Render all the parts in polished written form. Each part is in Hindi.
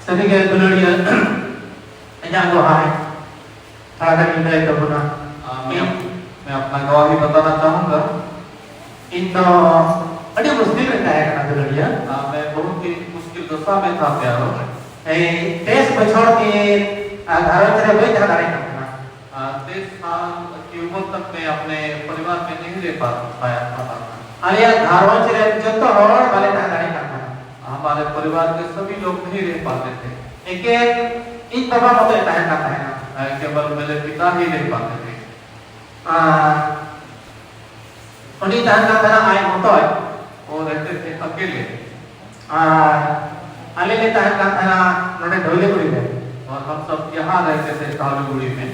सभी के दुलड़िया यहाँ को हाय थोड़ा सा मिलता तो बुना मैं अपना गवाही बताना चाहूँगा। इन तो अड़ी मुश्किल रहता है करना दुलड़िया मैं बहुत ही मुश्किल दशा में था प्यारो। देश बछोड़ के घरों से वही जगह डाले करना 23 साल की उम्र तक मैं अपने परिवार में नहीं रह पाया था। अरे घरों से जो तो और वाले जगह डाले करना हमारे परिवार के सभी लोग नहीं रह पाते थे। एक इन बाबा मत रहता है करता है केवल मेरे पिता ही रह पाते थे। उन्हीं दान का तरह आए होता है वो रहते थे अकेले। अले ले तान का तरह नोटे ढोले गुड़ी में और हम सब यहाँ रहते थे ढोलेगुड़ी में।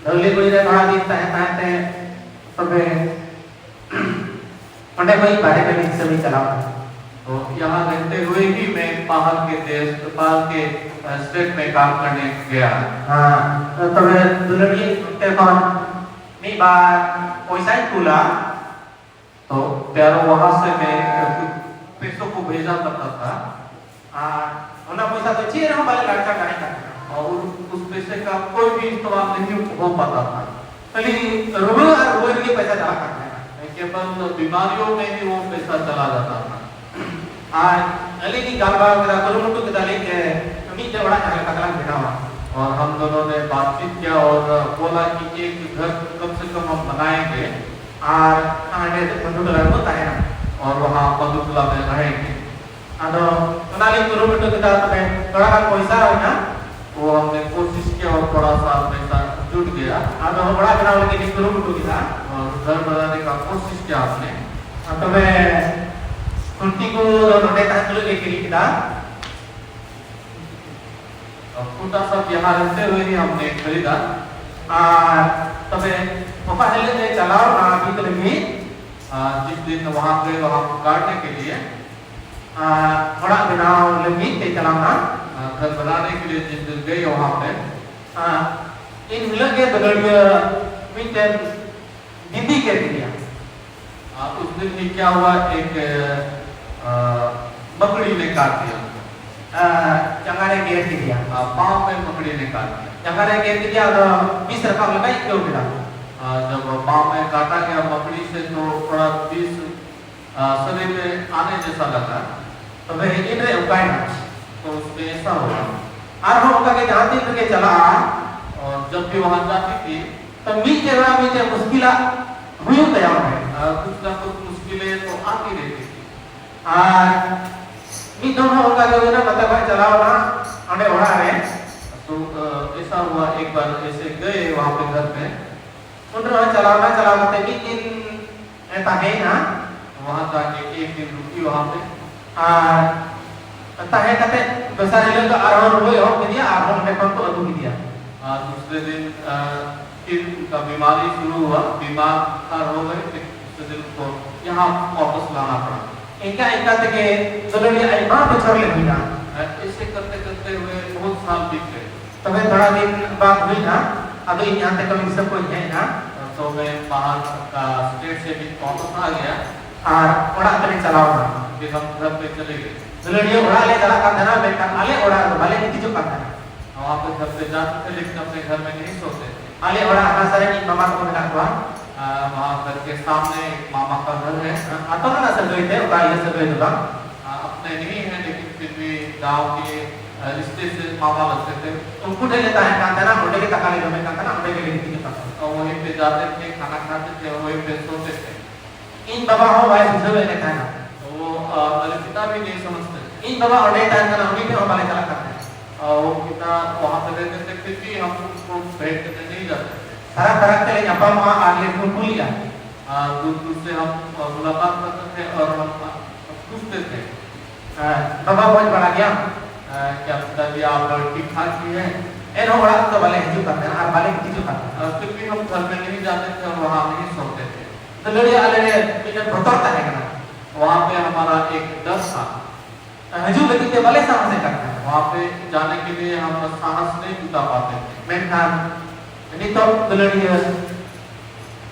ढोलेगुड़ी में बड़ा दिन ताहे सबे उन्हें कोई बारे में नहीं सभी चलाता। तो यहाँ रहते हुए भी मैं बाहर के देश बाहर के स्टेट में काम करने गया। तो मैं दुलड़ी के कौन नहीं बार पैसा ही खुला तो प्यारो वहाँ से मैं पैसों को भेजा करता था। उन्हें पैसा तो चाहिए ना वाले लड़का करने का और उस पैसे का कोई भी इस्तेमाल नहीं हो पाता था। खाली रुपये के पैसा जमा करना है केवल बीमारियों में ही वो पैसा चला जाता था। अली की गालबा करा करूँ तो कितना लेके अभी जब बड़ा चाहे पकड़ा बिना हुआ और हम दोनों ने बातचीत किया और बोला कि एक घर कम से कम हम बनाएंगे और हमारे बंधुकला होता है ना और वहाँ बंधुकला में रहेंगे। अदो उनाली करूँ तो कितना तुम्हें थोड़ा सा पैसा हो ना वो हमने कोशिश किया और थोड़ा सा पैसा जुट गया। अदो बड़ा बनाने के लिए करूँ तो कितना और घर बनाने का कोशिश किया हमने। तो मैं कुंती को नोटे तांचलो लेके लिखा कुटा सब यहाँ रहते हुए ही हमने खरीदा। तो मैं पापा हेले ने चलाओ ना अभी तो लगी जिस दिन वहाँ गए वहाँ काटने के लिए थोड़ा बनाओ लगी ते चलाना घर बनाने के लिए जिस दिन गए वहाँ पे इन मिलन के बदलिए मिनटन हिंदी के दिया। उस दिन ही क्या हुआ एक मकड़ी ने काट दिया। चंगारे गेर दिया पाँव में मकड़ी ने काट दिया। चंगारे गेर दिया तो 20 रकम लगाई क्यों मिला जब पाँव में काटा गया मकड़ी से तो थोड़ा 20 शरीर में आने जैसा लगा। तो वह इन रे उपाय ना तो उसमें ऐसा हुआ। और हम उनका के जाती करके चला और जब भी वहाँ जाती थी तो मीचे मुश्किला हुई तैयार है कुछ ना कुछ मुश्किलें तो आती रहती थी। मी दोनों उनका जो ना मतलब भाई चलाओ ना अने ओढ़ा रहे तो ऐसा हुआ एक बार ऐसे गए वहाँ पे घर में उन्होंने चलाओ ना मी दिन ऐसा है ना वहाँ जाके एक दिन रुकी वहाँ पे ताहे कते बेसारे लोग तो आरोह हुए हो कि दिया आरोह ने कौन तो अधूरी दिया दूसरे दिन फिर उनका बीमारी शुरू हुआ। बीमार हो गए फिर दूसरे दिन को यहाँ वापस लाना पड़ा। इनका तक दुलड़िया आई माँ पे छोड़ ले हुई ना ऐसे करते करते हुए बहुत साल बीत गए। तो मैं थोड़ा दिन बाद हुई ना अब यहाँ तक कभी सब कोई है ना तो मैं बाहर का स्टेट से भी वापस आ गया और ओढ़ा करे चलाओ ना फिर हम घर पे चले गए। दुलड़िया ओढ़ा ले चला का धना बेटा आले ओढ़ा तो भले नहीं जो करता है वहाँ पे घर पे जाते थे लेकिन अपने घर में नहीं सोते थे। आले ओढ़ा हमारा सारे की मामा को मिला हुआ वहाँ घर के सामने एक मामा का घर है। तो ना सब गए थे उनका ये सब गए तो अपने नहीं है लेकिन फिर भी गांव के रिश्ते से मामा लगते थे। उनको ले लेता है कहता ना मुंडे के तकाले में कहता ना मुंडे के लिए नहीं करता और वहीं पे जाते थे खाना खाते थे और वहीं पे सोते थे। इन बाबा हो भाई सुझाव लेने का ना वो मेरे पिता भी नहीं समझते। इन बाबा और नहीं टाइम का उन्हीं पे हमारे चला करते हैं वो पिता वहाँ पे रहते थे फिर भी हम उनको भेंट करने नहीं जाते थे। सारा फर्क चले अपा वहाँ आगे भूल लिया दूर दूर से हम मुलाकात करते थे और हम पूछते थे बाबा बहुत बड़ा गया क्या पिताजी आप ठीक ठाक ही है। एनो बड़ा तो वाले हिजू करते हैं और वाले हिजू करते हैं फिर भी हम घर में नहीं जाते थे और वहाँ नहीं सोते थे। तो लड़िया आले ने इन्हें भटकता है ना वहाँ पे हमारा एक डर था हिजू लेकिन ते वाले सामने से करते हैं वहाँ पे जाने के लिए हम साहस नहीं जुटा पाते थे। मैं था नहीं तो लड़िया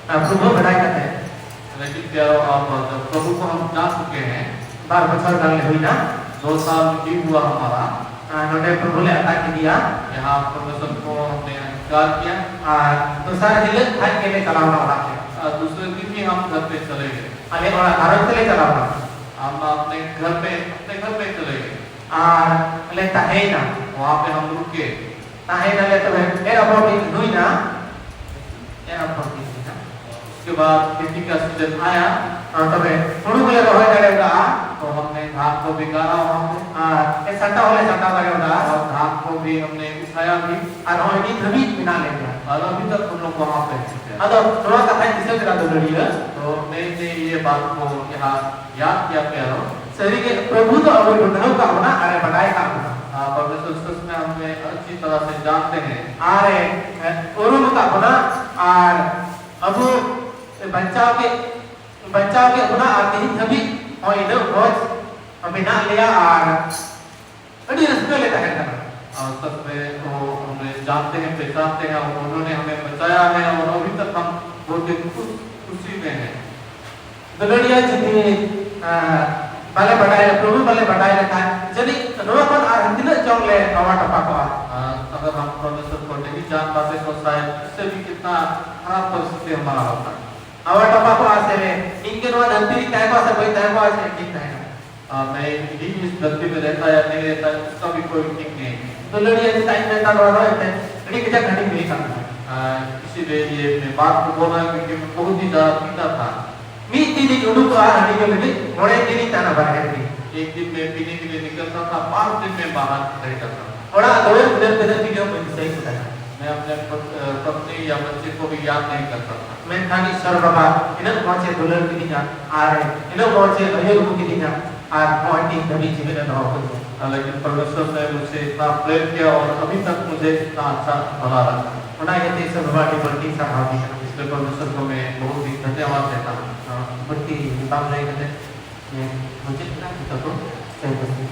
प्रभु बढ़ाई करते हैं लेकिन प्यारो अब जब प्रभु को हम जा चुके हैं बार बचर डालने हुई ना 2 साल भी हुआ हमारा नोडे प्रभु ले अता के दिया यहाँ परमेश्वर को हमने अंगीकार किया दूसरा हिल थाई के ले चलावना वाला है दूसरे दिन ही हम घर पे चले गए अले वाला घरों से ले चलावना हम अपने घर पे चले गए ले ताहे ना वहाँ पे हम रुके ताहे ना ले तो एरा बोटी हुई ना उसके बाद खेती का सीजन आया तबे हुड़ू बोले रोहे करेगा तो हमने धान को बिगाड़ा वहाँ पे ए सट्टा होले सट्टा करेगा और धान को भी हमने उठाया भी और होनी धबी बिना ले गया और अभी तक हम लोग वहाँ पे हैं अदो थोड़ा सा है किसे करा दो लड़िया तो मैंने ये बात को यहाँ याद किया प्यारो सही के प्रभु तो अब ढूंढने का होना अरे बनाए का होना परमेश्वर सच में हमें अच्छी तरह से जानते हैं अरे ओरुम का होना और अब बच्चाओं के होना आते ही सभी और इधर रोज बिना लिया और अड़ी रस्ते लेता है और सच में वो हमें जानते हैं पहचानते हैं और उन्होंने हमें बचाया है और अभी तक हम बहुत खुशी में हैं दुलड़िया जितनी बाले बढ़ाए प्रभु बाले बढ़ाए रखा यदि रोज पर आ हिंदी चौंग ले आवाज़ टपा को अगर हम परमेश्वर को नहीं जान पाते तो शायद इससे भी कितना खराब परिस्थिति हमारा होता है आवाज़ टपा को आसे में इनके नवा धरती तय को आसे कोई तय को आसे ठीक नहीं मैं ही इस धरती में रहता या नहीं रहता इसका भी कोई ठीक नहीं तो लड़िया जिस टाइम में तार वाला है लड़ी किसी घड़ी मिली करना इसीलिए ये मैं बात को बोल रहा हूँ क्योंकि मैं बहुत ही ज़्यादा पीता था मी तीन उड़ू को आ हड़ी के लड़ी मोड़े तीन ताना बाहर है एक दिन मैं पीने के लिए निकलता था 5 दिन में बाहर रहता था थोड़ा दोर उधर वीडियो में सही होता है मैं अपने पत्नी या बच्चे को भी याद नहीं कर सकता मैं खाली सर बाबा इन्हें कौन से डॉलर की दिया आ रहे इन्हें कौन से अये रुपये की दिया आ पॉइंटिंग कभी जीवन में हो लेकिन परमेश्वर ने मुझे इतना प्रेम किया और अभी तक मुझे इतना अच्छा बना रखा उन्हें ये तीस बाबा की बल्कि सराहा भी इसलिए परमेश्वर को मैं बहुत ही धन्यवाद देता हूँ बल्कि बाप नहीं कहते मुझे इतना तो सही